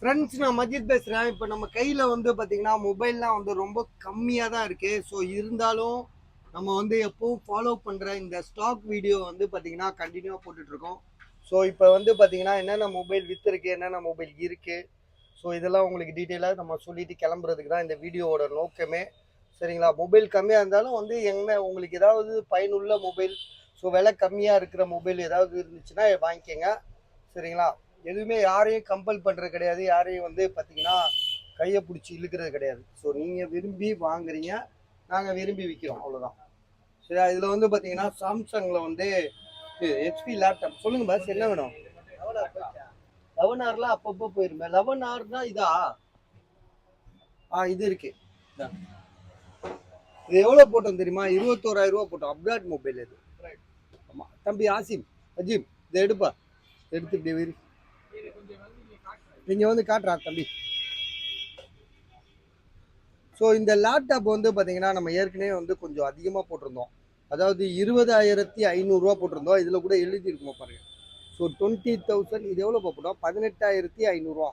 Friends, நான் மஜித் பேசுகிறேன். இப்போ நம்ம கையில் வந்து பார்த்தீங்கன்னா மொபைல்லாம் வந்து ரொம்ப கம்மியாக தான் இருக்குது. ஸோ இருந்தாலும் நம்ம வந்து எப்பவும் ஃபாலோ பண்ணுற இந்த ஸ்டாக் வீடியோ வந்து பார்த்தீங்கன்னா கண்டினியூவாக போட்டுட்ருக்கோம். ஸோ இப்போ வந்து பார்த்தீங்கன்னா என்னென்ன மொபைல் விற்றுருக்கு, என்னென்ன மொபைல் இருக்குது, ஸோ இதெல்லாம் உங்களுக்கு டீட்டெயிலாக நம்ம சொல்லிட்டு கிளம்புறதுக்கு தான் இந்த வீடியோவோட நோக்கமே. சரிங்களா? மொபைல் கம்மியாக இருந்தாலும் வந்து என்ன உங்களுக்கு ஏதாவது பயனுள்ள மொபைல், ஸோ விலை கம்மியாக இருக்கிற மொபைல் ஏதாவது இருந்துச்சுன்னா வாங்கிக்கோங்க. சரிங்களா? எதுவுமே யாரையும் கம்பல் பண்ணுறது கிடையாது, யாரையும் வந்து பார்த்தீங்கன்னா கையை பிடிச்சி இழுக்கிறது கிடையாது. ஸோ நீங்கள் விரும்பி வாங்குறீங்க, நாங்கள் விரும்பி விற்கிறோம், அவ்வளோதான். சரி, இதில் வந்து பார்த்தீங்கன்னா சாம்சங்கில் வந்து ஹெச்பி லேப்டாப். சொல்லுங்கள் பாஸ், என்ன வேணும்? 11 அப்பப்போ போயிருமே. 11 தான் இதா? இது இருக்கு. இது எவ்வளோ போட்டோம் தெரியுமா? 21,000 போட்டோம். அப்ராட் மொபைல் இது. ஆமாம் தம்பி ஆசிம், அஜீப், இதை எடுப்பா, எடுத்து இப்படி நீங்கள் வந்து காட்டுறா தம்பி. ஸோ இந்த லேப்டாப் வந்து பார்த்தீங்கன்னா நம்ம ஏற்கனவே வந்து கொஞ்சம் அதிகமாக போட்டிருந்தோம். அதாவது 20,500 போட்டிருந்தோம். இதில் கூட எழுதியிருக்குமா பாருங்கள். ஸோ 20,000. இது எவ்வளோ போட்டோம்? 18,500.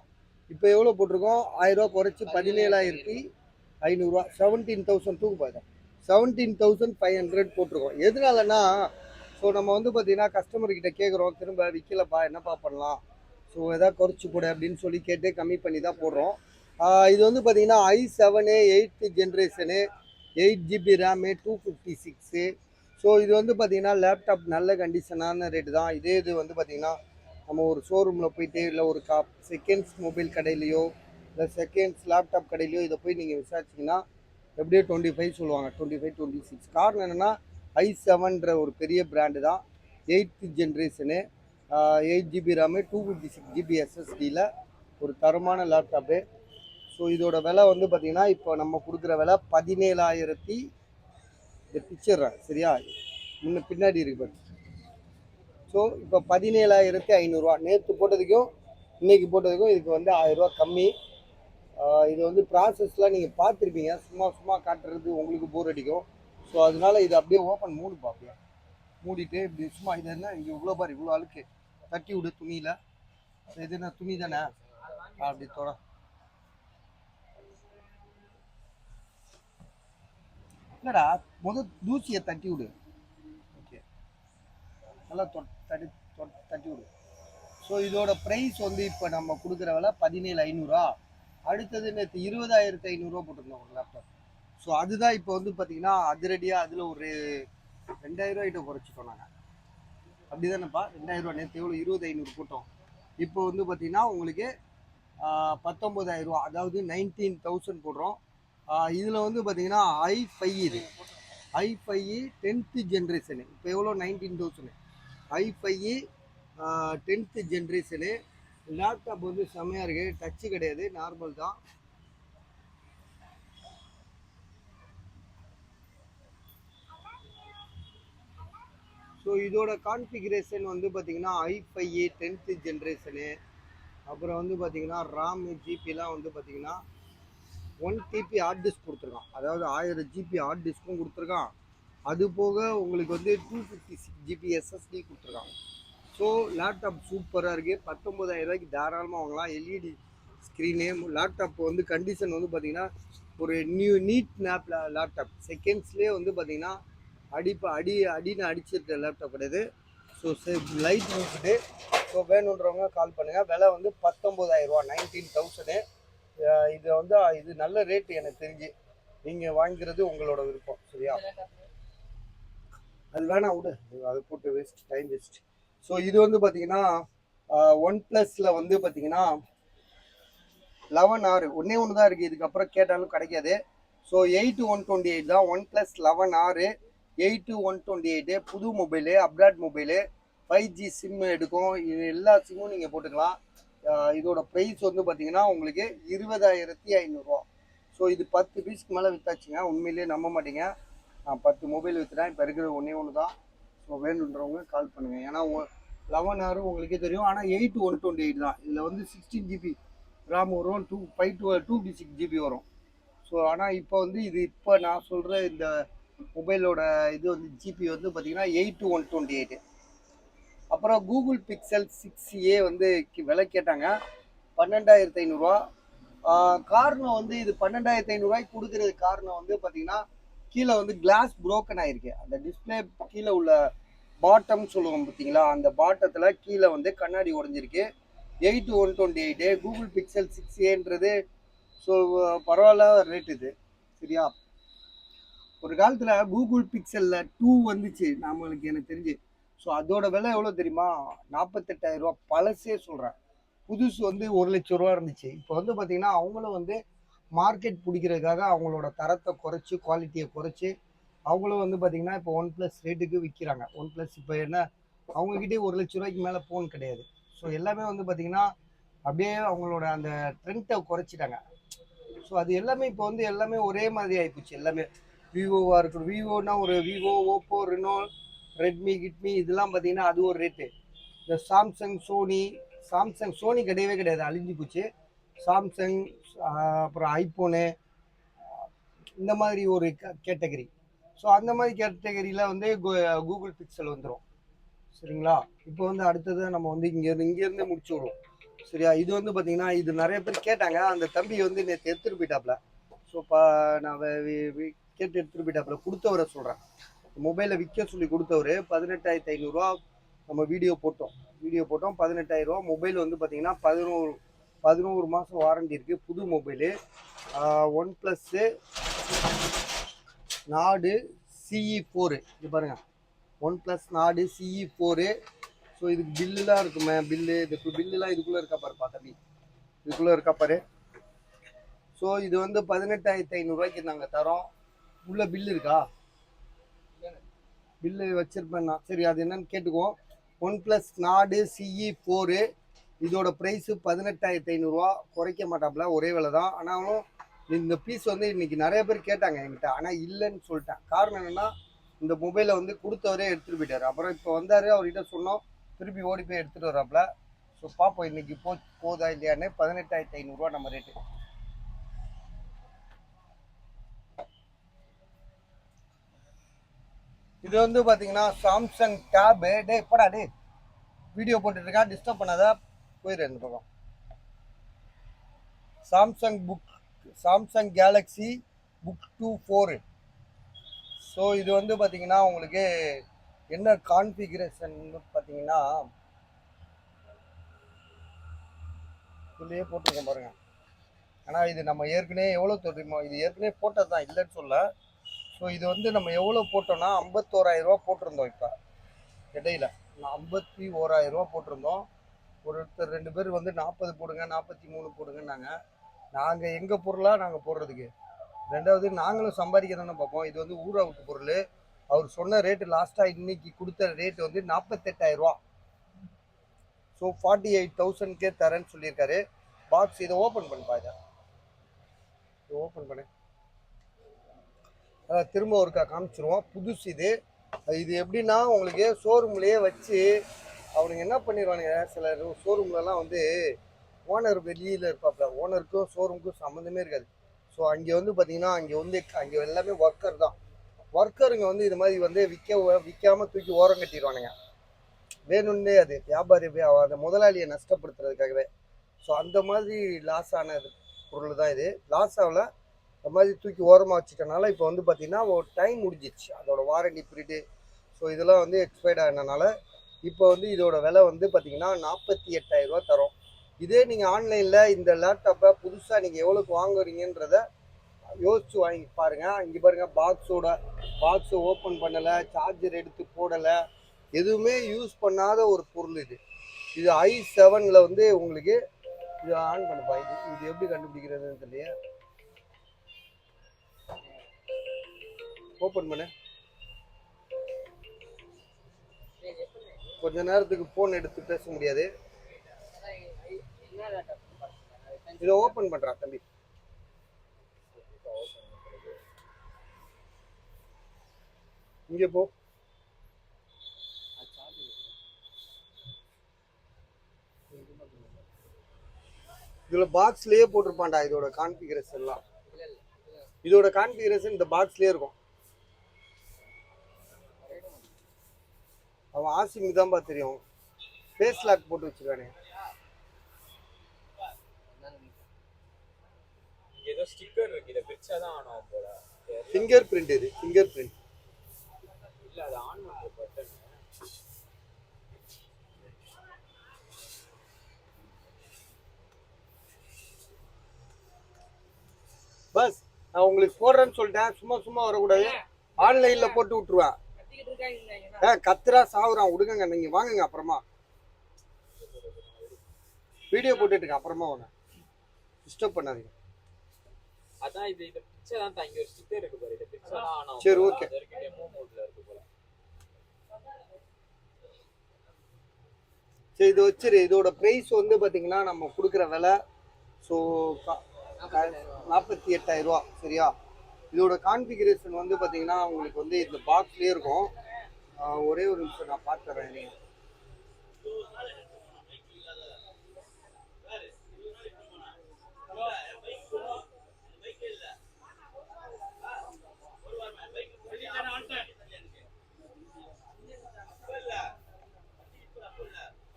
இப்போ எவ்வளோ போட்டிருக்கோம்? 1000 குறைச்சி 17,500. 17,000 தூக்கு பார்த்தோம். 17,500 போட்டிருக்கோம். எதனாலன்னா, ஸோ நம்ம வந்து பார்த்தீங்கன்னா கஸ்டமர்கிட்ட கேட்குறோம், திரும்ப விற்கலப்பா, என்னப்பா பண்ணலாம், ஸோ எதாவது குறைச்சி போடு அப்படின்னு சொல்லி கேட்டு கம்மி பண்ணி தான் போடுறோம். இது வந்து பார்த்தீங்கன்னா i7 8th generation, 8 GB RAM, 256. So இது வந்து பார்த்தீங்கன்னா லேப்டாப் நல்ல கண்டிஷனான ரேட்டு தான். இது வந்து பார்த்தீங்கன்னா நம்ம ஒரு ஷோரூமில் போயிட்டு, இல்லை ஒரு செகண்ட்ஸ் மொபைல் கடையிலையோ, இல்லை செகண்ட்ஸ் லேப்டாப் கடையிலையோ இதை போய் நீங்கள் விசாரிச்சிங்கன்னா எப்படியோ 25 சொல்லுவாங்க, 25 26. காரணம் என்னென்னா i7ன்ற ஒரு பெரிய பிராண்டு தான். 8th generation, 8 GB RAM, 256 GB SSDயில் ஒரு தரமான லேப்டாப்பு. ஸோ இதோட விலை வந்து பார்த்தீங்கன்னா இப்போ நம்ம கொடுக்குற விலை 17,000. இந்த பிக்சர்றேன் சரியா, பின்னாடி இருக்கு பாரு. ஸோ இப்போ 17,500. நேற்று போட்டதுக்கும் இன்னைக்கு போட்டதுக்கும் இதுக்கு வந்து 1000 கம்மி. இது வந்து ப்ராசஸ்லாம் நீங்கள் பார்த்துருப்பீங்க, சும்மா காட்டுறது உங்களுக்கு போர் அடிக்கும். ஸோ அதனால இதை அப்படியே ஓப்பன் மூடுப்பா, அப்படியே மூடிட்டு இப்படி சும்மா இது என்ன இங்கே இவ்வளோ பாரு, இவ்வளோ அழுக்கு தட்டி விடு துணியில். இது என்ன துணி தானே, அப்படி தொட. இல்லைடா, தூசியை தட்டி விடு. ஓகே, நல்லா தட்டி விடு. ஸோ இதோட ப்ரைஸ் வந்து இப்போ நம்ம கொடுக்குற விலை 17,500. அடுத்தது நேற்று 20,500 போட்டிருந்தோம் ஒரு லேப்டாப். ஸோ அதுதான் இப்போ வந்து பார்த்தீங்கன்னா அதிரடியாக அதில் ஒரு 2,000 குறைச்சிட்டோம் நாங்கள். அப்படி தானேப்பா? 2,000. நேற்று எவ்வளோ 20,500 போட்டோம். இப்போ வந்து பார்த்தீங்கன்னா உங்களுக்கு 19,000, அதாவது 19,000 போடுறோம். இதில் வந்து பார்த்தீங்கன்னா i5 இது i5 10th ஜென்ரேஷனு. இப்போ எவ்வளோ? 19,000. i5 10th generation. லேப்டாப் வந்து செம்மையாக இருக்குது. டச்சு கிடையாது, நார்மல் தான். ஸோ இதோட கான்ஃபிகரேஷன் வந்து பார்த்தீங்கன்னா i5 10th ஜென்ரேஷனு. அப்புறம் வந்து பார்த்தீங்கன்னா RAM ஜிபிலாம் வந்து பார்த்தீங்கன்னா 1 TB ஹார்ட் டிஸ்க் கொடுத்துருக்கான். அதாவது 1000 GB ஹார்ட் டிஸ்க்கும் கொடுத்துருக்கான். அது போக உங்களுக்கு வந்து 256 GB SSD கொடுத்துருக்காங்க. ஸோ லேப்டாப் சூப்பராக இருக்குது. 19,000 தாராளமாக வாங்கலாம். LED screen. லேப்டாப் வந்து கண்டிஷன் வந்து பார்த்திங்கன்னா ஒரு நீட் லேப்டாப். செகண்ட்ஸ்லேயே வந்து பார்த்திங்கன்னா அடின்னு அடிச்சிருக்க லேப்டாப் கிடையாது. So light used. ஸோ வேணுன்றவங்க கால் பண்ணுங்கள். விலை வந்து 19,000, 19,000. இது வந்து இது நல்ல ரேட்டு எனக்கு தெரிஞ்சு. நீங்கள் வாங்கிறது உங்களோட விருப்பம், சரியா? அது வேணாம் விடு, அதை போட்டு வேஸ்ட், டைம் வேஸ்ட். ஸோ இது வந்து பார்த்தீங்கன்னா OnePlusல வந்து பார்த்தீங்கன்னா 11R ஒன்று தான் இருக்குது. இதுக்கப்புறம் கேட்டாலும் கிடைக்காது. ஸோ 8,128 தான் OnePlus 11R. 8,128 புது mobile, abroad mobile, 5G sim எடுக்கும். இது எல்லா சிம்மும் நீங்கள் போட்டுக்கலாம். இதோட ப்ரைஸ் வந்து பார்த்தீங்கன்னா உங்களுக்கு 20,500. ஸோ இது 10 பீஸ்க்கு மேலே விற்றாச்சுங்க. உண்மையிலேயே நம்ப மாட்டீங்க, நான் 10 மொபைல் விற்றுறேன். இப்போ இருக்கிற ஒன்று தான். ஸோ வேணுன்றவங்க கால் பண்ணுங்கள். ஏன்னா 11R உங்களுக்கே தெரியும். ஆனால் 8,128 தான். இதில் வந்து 16 GB RAM வரும், 256 GB வரும். ஸோ ஆனால் இப்போ வந்து இது இப்போ நான் சொல்கிற இந்த மொபைலோட இது வந்து ஜிபி வந்து பார்த்தீங்கன்னா 8,128. அப்புறம் கூகுள் பிக்சல் 6a வந்து விலை கேட்டாங்க. 12,500 காரணம் வந்து இது 12,500 கொடுக்கறது காரணம் வந்து பார்த்தீங்கன்னா கீழே வந்து கிளாஸ் புரோக்கன் ஆயிருக்கு. அந்த டிஸ்பிளே கீழே உள்ள பாட்டம் சொல்லுவோம் பார்த்தீங்களா, அந்த பாட்டத்தில் கீழே வந்து கண்ணாடி உடஞ்சிருக்கு. 8/128 கூகுள் பிக்சல் 6ஏன்றது. ஸோ பரவாயில்ல ரேட் இது. சரியா, ஒரு காலத்தில் கூகுள் பிக்சலில் 2 வந்துச்சு நம்மளுக்கு, எனக்கு தெரிஞ்சு. ஸோ அதோட விலை எவ்வளோ தெரியுமா? 48,000 பழசே சொல்கிறேன். புதுசு வந்து 1,00,000 இருந்துச்சு. இப்போ வந்து பார்த்தீங்கன்னா அவங்களும் வந்து மார்க்கெட் பிடிக்கிறதுக்காக அவங்களோட தரத்தை குறைச்சி குவாலிட்டியை குறைச்சி அவங்களும் வந்து பார்த்தீங்கன்னா இப்போ ஒன் ப்ளஸ் ரேட்டுக்கு விற்கிறாங்க. ஒன் ப்ளஸ் இப்போ என்ன அவங்கக்கிட்டே 1,00,000 மேலே ஃபோன் கிடையாது. ஸோ எல்லாமே வந்து பார்த்தீங்கன்னா அப்படியே அவங்களோட அந்த ட்ரெண்டை குறைச்சிட்டாங்க. ஸோ அது எல்லாமே இப்போ வந்து எல்லாமே ஒரே மாதிரி ஆகிப்போச்சு. எல்லாமே விவோவாக இருக்கட்டும், விவோனா ஒரு விவோ, ஓப்போ, ரெனோ, ரெட்மி, கிட்மி இதெல்லாம் பார்த்தீங்கன்னா அது ஒரு ரேட்டு. இந்த சாம்சங், சோனி கிடையவே கிடையாது, அழிஞ்சு போச்சு. சாம்சங், அப்புறம் ஐஃபோனு, இந்த மாதிரி ஒரு கேட்டகரி. ஸோ அந்த மாதிரி கேட்டகரியில் வந்து கூகுள் பிக்சல் வந்துடும். சரிங்களா, இப்போ வந்து அடுத்தது நம்ம வந்து இங்கேருந்து முடிச்சு விடுவோம். சரியா, இது வந்து பார்த்தீங்கன்னா இது நிறைய பேர் கேட்டாங்க. அந்த தம்பி வந்து நேற்று எடுத்துகிட்டு போயிட்டாப்புல. ஸோ நான் கேட்டு எடுத்துகிட்டு போயிட்டாப்புல. கொடுத்தவரை சொல்கிறேன், மொபைலை விற்க சொல்லி கொடுத்தவர் 18,500 நம்ம வீடியோ போட்டோம். 18,000 மொபைல் வந்து பார்த்தீங்கன்னா 11 மாதம் வாரண்டி இருக்குது. புது மொபைலு, ஒன் ப்ளஸ்ஸு நாடு CE4. இது பாருங்கள், ஒன் ப்ளஸ் நாடு CE4. ஸோ இதுக்கு பில்லுலாம் இருக்குமே, பில்லுலாம் இதுக்குள்ளே இருக்கா பாருப்பா தம்பி, இதுக்குள்ளே இருக்கா பாரு. ஸோ இது வந்து 18,500 நாங்கள் தரோம். உள்ள பில்லு இருக்கா? பில்லு வச்சிருப்பேன் நான். சரி, அது என்னன்னு கேட்டுக்குவோம். ஒன் ப்ளஸ் நாடு CE4 இதோட ப்ரைஸு 18,500 குறைக்க மாட்டாப்புல, ஒரே விலை தான். ஆனாலும் இந்த பீஸ் வந்து இன்னைக்கு நிறைய பேர் கேட்டாங்க என்கிட்ட, ஆனால் இல்லைன்னு சொல்லிட்டேன். காரணம் என்னென்னா இந்த மொபைலை வந்து கொடுத்தவரே எடுத்துகிட்டு போயிட்டார். அப்புறம் இப்போ வந்தார், அவர்கிட்ட சொன்னோம், திருப்பி ஓடி போய் எடுத்துகிட்டு வராப்புல. ஸோ பார்ப்போம் இன்னைக்கு போதா இல்லையான்னு. 18,500 நம்ம ரேட்டு. இது வந்து பார்த்தீங்கன்னா சாம்சங் டேபு. டே போடா, டே வீடியோ போட்டுட்ருக்கேன், டிஸ்டர்ப் பண்ணாத, போயிடு இந்த பக்கம். Samsung Galaxy book 2 4. ஸோ இது வந்து பார்த்தீங்கன்னா உங்களுக்கு என்ன கான்ஃபிகரேஷன் பார்த்தீங்கன்னா இதுலேயே போட்டிருக்கோம் பாருங்க. ஆனால் இது நம்ம ஏற்கனவே எவ்வளோ தெரியுமோ, இது ஏற்கனவே போட்டது தான், இல்லைன்னு சொல்ல. ஸோ இது வந்து நம்ம எவ்வளோ போட்டோம்னா 51,000 போட்டிருந்தோம். இப்போ இடையில 51,000 போட்டிருந்தோம். ஒருத்தர் 2 பேர் வந்து 40 போடுங்க, 43 போடுங்கன்னாங்க. நாங்கள் எங்கள் பொருளாக நாங்கள் போடுறதுக்கு. ரெண்டாவது நாங்களும் சம்பாதிக்க தானே பார்ப்போம். இது வந்து ஊரா விட்டு பொருள். அவர் சொன்ன ரேட்டு லாஸ்ட்டாக இன்னைக்கு கொடுத்த ரேட்டு வந்து 48,000. ஸோ 48,000 தரேன்னு சொல்லியிருக்காரு. பாக்ஸ் இதை ஓப்பன் பண்ணுப்பா, இதை ஓப்பன் பண்ணு. திரும்ப ஒருக்கா காமிச்சிருவோம். புதுசு இது. இது எப்படின்னா உங்களுக்கு ஷோரூம்லேயே வச்சு அவனுங்க என்ன பண்ணிடுவானுங்க, சில ஷோரூம்லலாம் வந்து ஓனர் வெளியில் இருப்பாப்புல. ஓனருக்கும் ஷோரூமுக்கும் சம்மந்தமே இருக்காது. ஸோ அங்கே வந்து பார்த்தீங்கன்னா அங்கே எல்லாமே ஒர்க்கர் தான். ஒர்க்கருங்க வந்து இது மாதிரி வந்து விற்காமல் தூக்கி ஓரம் கட்டிடுவானுங்க வேணும்னே. அது வியாபாரி அந்த முதலாளியை நஷ்டப்படுத்துறதுக்காகவே. ஸோ அந்த மாதிரி லாஸ் ஆன பொருள் தான் இது. லாஸ் ஆகல, அந்த மாதிரி தூக்கி ஓரமாக வச்சுட்டனால இப்போ வந்து பார்த்தீங்கன்னா ஒரு டைம் முடிஞ்சிச்சு அதோட வாரண்டி பீரியடு. ஸோ இதெல்லாம் வந்து எக்ஸ்பைர்ட் ஆனதுனால இப்போ வந்து இதோட விலை வந்து பார்த்தீங்கன்னா 48,000 தரும். இதே நீங்கள் ஆன்லைனில் இந்த லேப்டாப்பை புதுசாக நீங்கள் எவ்வளோக்கு வாங்குறீங்கன்றத யோசிச்சு வாங்கி பாருங்கள். இங்கே பாருங்கள், பாக்ஸை ஓப்பன் பண்ணலை, சார்ஜர் எடுத்து போடலை, எதுவுமே யூஸ் பண்ணாத ஒரு பொருள் இது. இது i7 வந்து உங்களுக்கு இது ஆன் பண்ணுப்பா. இது எப்படி கண்டுபிடிக்கிறதுன்னு தெரியல. ஓப்பன் பண்ணு. கொஞ்ச நேரத்துக்கு போன் எடுத்து பேச முடியாது. இதை ஓப்பன் பண்றா தம்பி. இங்க போ. இதுல பாக்ஸ்லயே போட்டிருப்பான்டா இதோட கான்ஃபிகரேஷன் எல்லாம். இதோட கான்ஃபிகரேஷன் இந்த பாக்ஸ்லயே இருக்கும். அவன் ஆசிமுக்கு தான்ப்பா தெரியும். ஃபேஸ் லாக் போட்டு வச்சிருக்கானே. ஸ்டிக்கர் இருக்கு, இத பிரிச்சா தான் ஆன் ஆகும் போல. ஃபிங்கர் பிரிண்ட் இது, ஃபிங்கர் பிரிண்ட். இல்ல அது ஆன் பண்ற பட்டன். பஸ் நான் உங்களுக்கு போடுறேன்னு சொல்லிட்டேன், சும்மா சும்மா வரக்கூடாது. ஆன்லைன்ல போட்டு விட்டுருவேன். கத்துறா சாவுறான், விடுங்க நீங்க வாங்குங்க, அப்புறமா வீடியோ போட்டுட்டு அப்புறமா வாங்க, டிஸ்டர்ப் பண்ணாதீங்க. அதான் இது பிச்சை தான் இங்க ஒரு ஸ்டிக்கர் இருக்கு பாரு, இத பிச்சை தான் ஆன் ஆகும். சரி ஓகே. டெமோ மோட்ல இருக்கு போல. சரி இது வச்சிரு. இதோட பிரைஸ் வந்து பாத்தீங்கன்னா நம்ம கொடுக்குற விலை ஸோ 48,000 ரூபா. சரியா? இதோட கான்ஃபிகரேஷன் வந்து பாத்தீங்கன்னா உங்களுக்கு வந்து இந்த பாக்ஸ்லயே இருக்கும். ஒரே ஒரு நிமிஷம் நான் பார்த்துறேன். நீங்க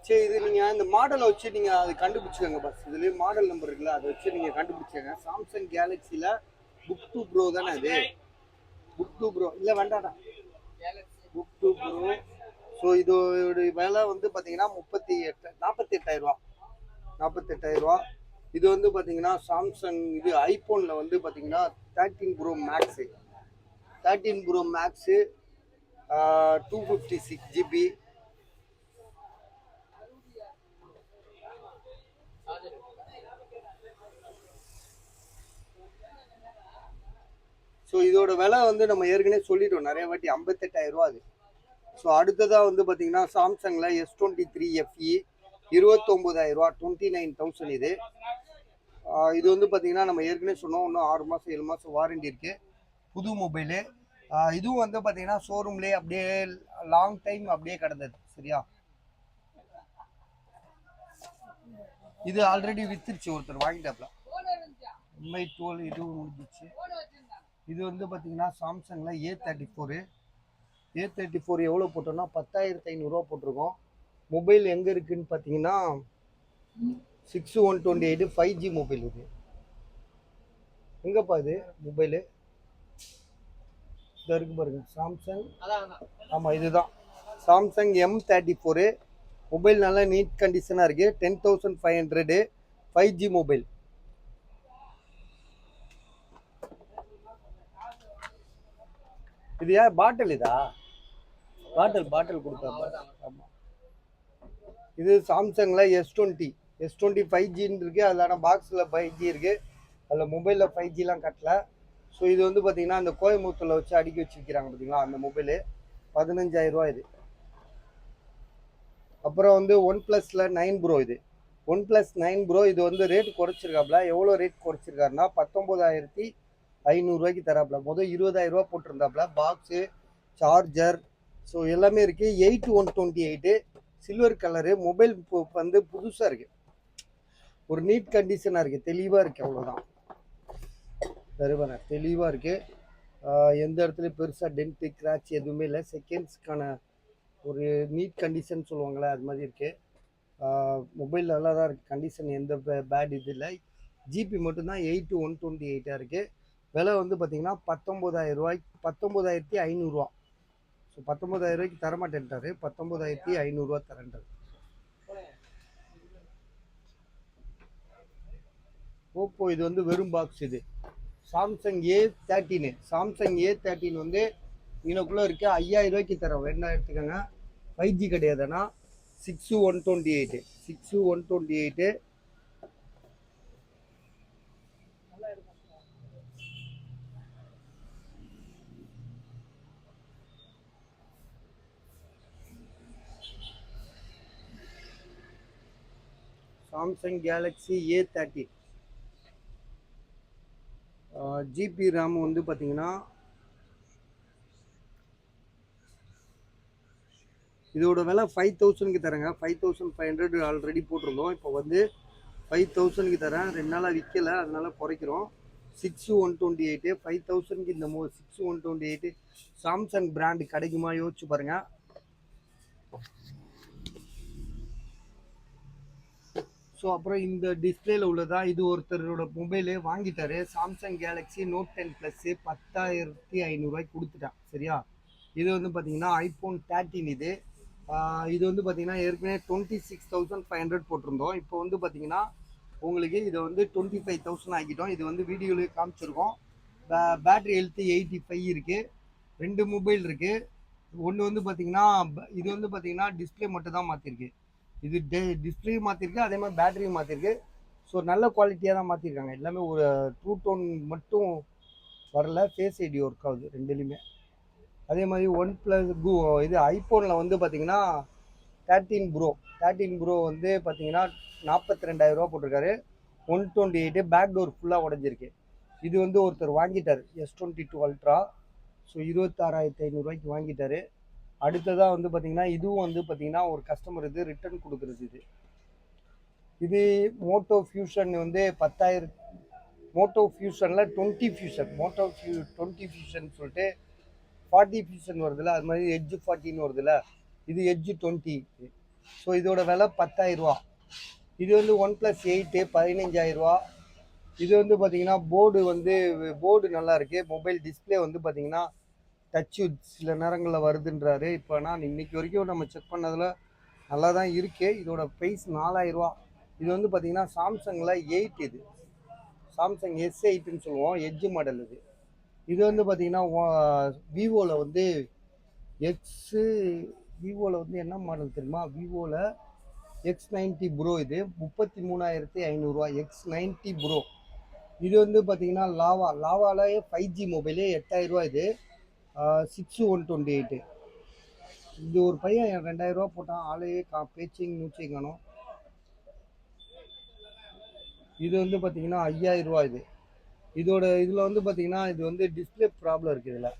சரி இது நீங்கள் இந்த மாடலை வச்சு நீங்கள் அது கண்டுபிடிச்சிக்கோங்க பஸ். இதுலேயே மாடல் நம்பர் இருக்குல்ல, அதை வச்சு நீங்கள் கண்டுபிடிச்சிக்கோங்க. சாம்சங் கேலக்ஸியில் புக் 2 ப்ரோ தானே அது? புக் 2 ப்ரோ இல்லை வேண்டாடா, புக் 2 ப்ரோ. ஸோ இதோட விலை வந்து பார்த்தீங்கன்னா 48,000 ரூபா. 48,000 ரூபா. இது வந்து பார்த்தீங்கன்னா சாம்சங் இது ஐஃபோனில் வந்து பார்த்தீங்கன்னா 13 pro max. 13 pro max 256 GB. So இதோட விலை வந்து நம்ம ஏற்கனவே சொல்லிட்டோம் நிறைய வாட்டி, 58,000 ரூபா அது. ஸோ அடுத்ததாக வந்து பார்த்தீங்கன்னா சாம்சங்கில் S23 FE 29,000 ரூபா, 29,000 இது. இது வந்து பார்த்தீங்கன்னா நம்ம ஏற்கனவே சொன்னோம், இன்னும் 6 மாதம் 7 மாதம் வாரண்டி இருக்குது. புது மொபைலு. இதுவும் வந்து பார்த்தீங்கன்னா ஷோரூம்லேயே அப்படியே லாங் டைம் அப்படியே கிடந்தது. சரியா? இது ஆல்ரெடி வித்துருச்சு, ஒருத்தர் வாங்கிட்டாப்ல. MI 12 இதுவும் முடிஞ்சிச்சு. இது வந்து பார்த்தீங்கன்னா சாம்சங்கில் A34 எவ்வளோ போட்டோம்னா 10,500 ரூபா போட்டிருக்கோம். மொபைல் எங்கே இருக்குதுன்னு பார்த்தீங்கன்னா 6128 5G மொபைல். இது எங்கேப்பா இது மொபைலு? இதாக இருக்கு பாருங்க, சாம்சங். ஆமாம் இதுதான் சாம்சங் M34 மொபைல். நல்லா நீட் கண்டிஷனாக இருக்குது. 10,500 5G மொபைல். இது யார் பாட்டில்? இதா பாட்டில் கொடுத்தாங்க. ஆமாம் இது சாம்சங்கில் S20 5Gன்னு இருக்குது. அதில் பாக்ஸில் 5G இருக்குது, அதில் மொபைலில் 5Gலாம் கட்டல. ஸோ இது வந்து பார்த்தீங்கன்னா அந்த கோயம்புத்தூரில் வச்சு அடுக்கி வச்சுருக்கிறாங்க பார்த்தீங்களா, அந்த மொபைலு 15,000 ரூபா இது. அப்புறம் வந்து OnePlus 9 ப்ரோ. இது OnePlus 9 ப்ரோ. இது வந்து ரேட் குறைச்சிருக்காப்புல. எவ்வளோ ரேட் குறைச்சிருக்காருன்னா 19,500 ரூபாய்க்கு தராப்புல. மொதல் 20,000 ரூபா போட்டிருந்தாப்புல. பாக்ஸு, சார்ஜர், ஸோ எல்லாமே இருக்குது. 8128 சில்வர் கலரு மொபைல். வந்து புதுசாக இருக்குது, ஒரு நீட் கண்டிஷனாக இருக்குது, தெளிவாக இருக்குது. அவ்வளோதான், சரிவான தெளிவாக இருக்குது. எந்த இடத்துல பெருசாக டென்ட்டு கிராச் எதுவுமே இல்லை. செகண்ட்ஸ்க்கான ஒரு நீட் கண்டிஷன் சொல்லுவாங்களே, அது மாதிரி இருக்குது. மொபைல் நல்லா தான் இருக்குது கண்டிஷன், எந்த பேட் இது இல்லை. ஜிபி மட்டும்தான் 8128 இருக்குது. விலை வந்து பார்த்தீங்கன்னா 19,000 ரூபாய்க்கு, 19,500 ரூபா. ஸோ 19,000 ரூபாய்க்கு தரமாட்டேன்ட்டாரு, 19,500 ரூபா தரேன்றாரு. ஓப்போ இது வந்து வெறும் பாக்ஸ். இது சாம்சங் A13 வந்து இன்னக்குள்ளே இருக்கு. 5,000 ரூபாய்க்கு தரோம், வேணா எடுத்துக்கோங்க. 5G கிடையாதுன்னா 6128. Samsung Galaxy A13 GB RAM வந்து பார்த்தீங்கன்னா இதோட விலை 5,000க்கு தரேங்க. 5,500 ஆல்ரெடி போட்டிருந்தோம். இப்போ வந்து 5,000க்கு தரேன். 2 நாளாக விற்கலை, அதனால குறைக்கிறோம். 6128 5,000க்கு இந்த 6128 சாம்சங் பிராண்டு கிடைக்குமா யோசிச்சு பாருங்க. ஸோ அப்புறம் இந்த டிஸ்பிளேல உள்ளதா இது ஒருத்தரோட மொபைலு வாங்கிட்டாரு. சாம்சங் கேலக்ஸி நோட் 10 ப்ளஸ்ஸு 10,500 கொடுத்துட்டான். சரியா? இது வந்து பார்த்தீங்கன்னா ஐஃபோன் 13 இது. இது வந்து பார்த்தீங்கன்னா ஏற்கனவே 26,500 போட்டிருந்தோம். இப்போ வந்து பார்த்தீங்கன்னா உங்களுக்கு இதை வந்து 25,000 ஆக்கிட்டோம். இது வந்து வீடியோலேயே காமிச்சிருக்கோம். பேட்டரி ஹெல்த்து 85 இருக்குது. 2 மொபைல் இருக்குது. ஒன்று வந்து பார்த்தீங்கன்னா இது வந்து பார்த்தீங்கன்னா டிஸ்பிளே மட்டும் தான் மாற்றிருக்கு. இது டிஸ்பிளே மாற்றிருக்கு, அதே மாதிரி பேட்டரியும் மாற்றிருக்கு. ஸோ நல்ல குவாலிட்டியாக தான் மாற்றிருக்காங்க. எல்லாமே ஒரு ட்ரூ டோன் மட்டும் வரல, ஃபேஸ் ஐடி ஒர்க் ஆகுது ரெண்டுலேயுமே. அதே மாதிரி ஒன் ப்ளஸ் இது ஐஃபோனில் வந்து பார்த்தீங்கன்னா 13 ப்ரோ வந்து பார்த்தீங்கன்னா 42,000 போட்டிருக்காரு. 128 பேக் டோர் ஃபுல்லாக உடஞ்சிருக்கு. இது வந்து ஒருத்தர் வாங்கிட்டார் S22 அல்ட்ரா. ஸோ 26,500 வாங்கிட்டாரு. அடுத்ததாக வந்து பார்த்தீங்கன்னா இதுவும் வந்து பார்த்தீங்கன்னா ஒரு கஸ்டமர் இது ரிட்டர்ன் கொடுக்குறது. இது மோட்டோ ஃபியூஷன் வந்து 10,000. மோட்டோ ஃபியூஷனில் 20 ஃபியூஷன் 20 ஃபியூஷன் சொல்லிட்டு 40 ஃபியூஷன் வருதுல்ல, அது மாதிரி எட்ஜ் 40 வருதுல்ல, இது எட்ஜ் 20. ஸோ இதோட விலை 10,000. இது வந்து OnePlus 8 15,000. இது வந்து பார்த்தீங்கன்னா போர்டு நல்லா இருக்குது. மொபைல் டிஸ்பிளே வந்து பார்த்தீங்கன்னா டச்சு சில நேரங்களில் வருதுன்றாரு. இப்போ நான் இன்னைக்கு வரைக்கும் நம்ம செக் பண்ணதில் நல்லா தான் இருக்குது. இதோட ப்ரைஸ் 4,000. இது வந்து பார்த்தீங்கன்னா சாம்சங்கில் 8 இது. சாம்சங் S8ன்னு சொல்லுவோம், எட்ஜ் மாடல் இது. இது வந்து பார்த்தீங்கன்னா விவோவில் வந்து விவோவில் வந்து என்ன மாடல் தெரியுமா? விவோவில் X90 ப்ரோ. இது 33,500 X90 ப்ரோ. இது வந்து பார்த்தீங்கன்னா லாவாலேயே 5G மொபைலே 8,000 இது. 6128. இது ஒரு பையன் 2,000 போட்டான், ஆளையே பேச்சிங் மூச்சையும் காணும். இது வந்து பார்த்தீங்கன்னா 5,000 இது. இதில் வந்து பார்த்தீங்கன்னா இது வந்து டிஸ்பிளே ப்ராப்ளம் இருக்குது. இதில்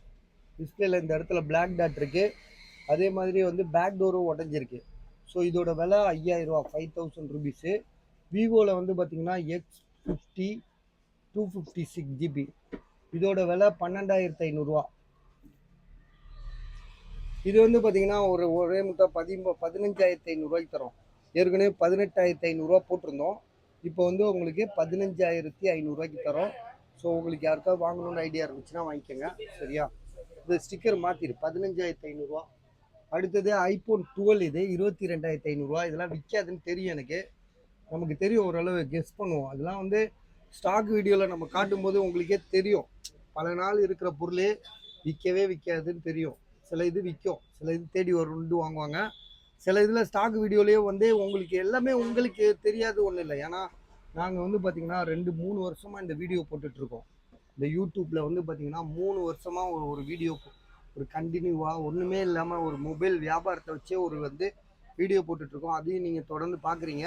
டிஸ்பிளேல இந்த இடத்துல பிளாக் டாட் இருக்குது. அதே மாதிரி வந்து பேக் டோரும் உடஞ்சிருக்கு. ஸோ இதோட விலை 5,000, 5,000 ருபீஸு. விவோவில் வந்து பார்த்தீங்கன்னா X50 256 GB. இதோட விலை 12,500. இது வந்து பார்த்தீங்கன்னா ஒரே முட்டை 15,500 தரோம். ஏற்கனவே 18,500 போட்டிருந்தோம். இப்போ வந்து உங்களுக்கு 15,500 தரோம். ஸோ உங்களுக்கு யாருக்காவது வாங்கணும்னு ஐடியா இருந்துச்சுன்னா வாங்கிக்கோங்க. சரியா? இந்த ஸ்டிக்கர் மாற்றிடு 15,500. அடுத்தது ஐஃபோன் 12 இது 22,500. இதெல்லாம் விற்காதுன்னு தெரியும் எனக்கு. நமக்கு தெரியும், ஓரளவு கெஸ் பண்ணுவோம். அதெல்லாம் வந்து ஸ்டாக் வீடியோவில் நம்ம காட்டும்போது உங்களுக்கே தெரியும். பல நாள் இருக்கிற பொருளே விற்காதுன்னு தெரியும். சில இது விற்கும், சில இது தேடி வந்து வாங்குவாங்க. சில இதில் ஸ்டாக் வீடியோலேயே வந்து உங்களுக்கு எல்லாமே உங்களுக்கு தெரியாது ஒன்றும் இல்லை. ஏன்னா நாங்கள் வந்து பார்த்திங்கன்னா 2-3 வருஷமாக இந்த வீடியோ போட்டுட்ருக்கோம். இந்த யூடியூப்பில் வந்து பார்த்திங்கன்னா 3 வருஷமாக ஒரு வீடியோ ஒரு கண்டினியூவாக ஒன்றுமே இல்லாமல் ஒரு மொபைல் வியாபாரத்தை வச்சே வீடியோ போட்டுட்ருக்கோம். அதையும் நீங்கள் தொடர்ந்து பார்க்குறீங்க.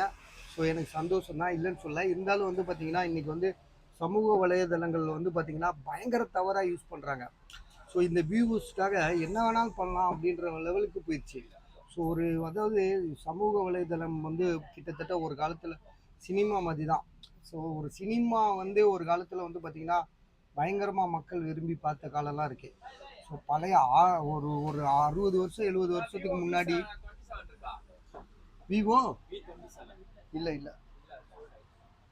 ஸோ எனக்கு சந்தோஷம் தான், இல்லைன்னு சொல்ல. இருந்தாலும் வந்து பார்த்திங்கன்னா இன்றைக்கி சமூக வலைதளங்களில் வந்து பார்த்திங்கன்னா பயங்கர தவறாக யூஸ் பண்ணுறாங்க. ஸோ இந்த வியூஸ்க்காக என்ன வேணாலும் பண்ணலாம் அப்படின்ற லெவலுக்கு போயிடுச்சு. ஸோ அதாவது சமூக வலைதளம் கிட்டத்தட்ட ஒரு காலத்தில் சினிமா மாதிரி தான். ஸோ ஒரு சினிமா ஒரு காலத்தில் பார்த்திங்கன்னா பயங்கரமாக மக்கள் விரும்பி பார்த்த காலம்லாம் இருக்குது. ஸோ பழைய ஒரு 60 வருஷம் 70 வருஷத்துக்கு முன்னாடி விவோ இல்லை.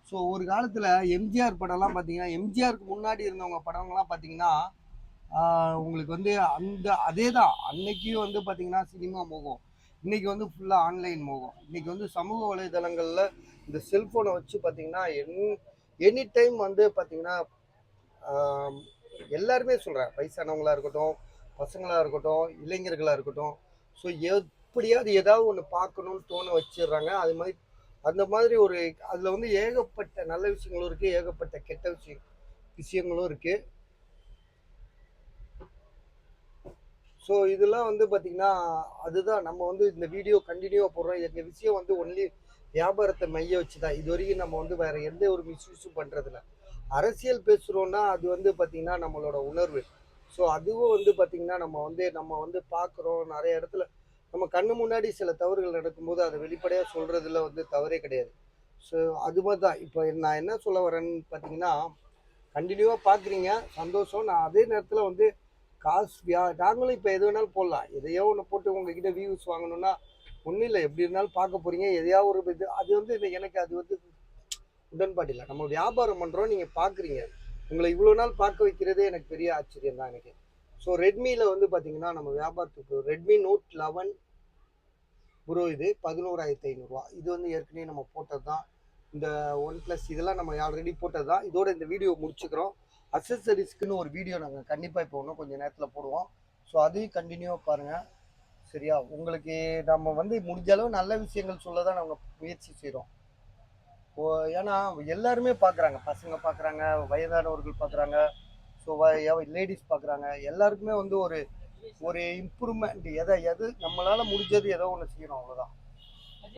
ஸோ ஒரு காலத்தில் எம்ஜிஆர் படம்லாம் பார்த்தீங்கன்னா, எம்ஜிஆருக்கு முன்னாடி இருந்தவங்க படங்கள்லாம் பார்த்தீங்கன்னா உங்களுக்கு அதே தான். அன்னைக்கு பார்த்தீங்கன்னா சினிமா மோகம், இன்னைக்கு ஃபுல்லாக ஆன்லைன் மோகம். இன்னைக்கு சமூக வலைதளங்களில் இந்த செல்ஃபோனை வச்சு பார்த்தீங்கன்னா எனி டைம் பார்த்தீங்கன்னா எல்லாருமே சொல்கிறேன், வயசானவங்களாக இருக்கட்டும், பசங்களாக இருக்கட்டும், இளைஞர்களாக இருக்கட்டும். ஸோ எப்படியாவது ஏதாவது ஒன்று பார்க்கணுன்னு தோண வச்சிடுறாங்க. அந்த மாதிரி அதில் ஏகப்பட்ட நல்ல விஷயங்களும் இருக்குது, ஏகப்பட்ட கெட்ட விஷயங்களும் இருக்குது. ஸோ இதெல்லாம் பார்த்தீங்கன்னா அதுதான் நம்ம இந்த வீடியோ கண்டினியூவாக போடுறோம். எங்கள் விஷயம் ஒன்லி வியாபாரத்தை மைய வச்சு தான். இது வரைக்கும் நம்ம வேறு எந்த ஒரு மிஸ்யூஸும் பண்ணுறதில்ல. அரசியல் பேசுகிறோன்னா அது பார்த்திங்கன்னா நம்மளோட உணர்வு. ஸோ அதுவும் பார்த்திங்கன்னா நம்ம பார்க்குறோம் நிறைய இடத்துல. நம்ம கண்ணு முன்னாடி சில தவறுகள் நடக்கும்போது அதை வெளிப்படையாக சொல்கிறதுல தவறே கிடையாது. ஸோ அது மாதிரி தான். இப்போ நான் என்ன சொல்ல வரேன்னு பார்த்தீங்கன்னா, கண்டினியூவாக பார்க்குறீங்க, சந்தோஷம். நான் அதே நேரத்தில் காசு நாங்களும் இப்போ எது வேணாலும் போடலாம். எதையோ ஒன்று போட்டு உங்ககிட்ட வியூஸ் வாங்கணுன்னா ஒன்றும் இல்லை, எப்படி இருந்தாலும் பார்க்க போறீங்க, எதையாவது ஒரு இது அது வந்து எனக்கு அது வந்து உடன்பாடு இல்லை. நம்ம வியாபாரம் பண்ணுறோம், நீங்கள் பார்க்குறீங்க. உங்களை இவ்வளோ நாள் பார்க்க வைக்கிறதே எனக்கு பெரிய ஆச்சரியம் தான் எனக்கு. ஸோ ரெட்மியில் வந்து பார்த்தீங்கன்னா நம்ம வியாபாரத்துக்கு ரெட்மி நோட் 11 ப்ரோ இது 11,500 இது வந்து ஏற்கனவே நம்ம போட்டது தான். இந்த ஒன் ப்ளஸ் இதெல்லாம் நம்ம ஆல்ரெடி போட்டது தான். இதோட இந்த வீடியோ முடிச்சுக்கிறோம். அக்சசரிஸ்க்குன்னு ஒரு வீடியோ நாங்கள் கண்டிப்பாக இப்போ இன்னும் கொஞ்சம் நேரத்தில் போடுவோம். ஸோ அதையும் கண்டினியூவாக பாருங்கள். சரியா? உங்களுக்கு நம்ம வந்து முடிஞ்ச அளவு நல்ல விஷயங்கள் சொல்ல தான் நாங்கள் முயற்சி செய்கிறோம். ஏன்னா எல்லாருமே பார்க்குறாங்க, பசங்க பார்க்குறாங்க, வயதானவர்கள் பார்க்குறாங்க, ஸோ லேடிஸ் பார்க்குறாங்க. எல்லாருக்குமே வந்து ஒரு ஒரு இம்ப்ரூவ்மெண்ட் எது நம்மளால் முடிஞ்சது ஏதோ ஒன்று செய்யணும், அவ்வளோதான்.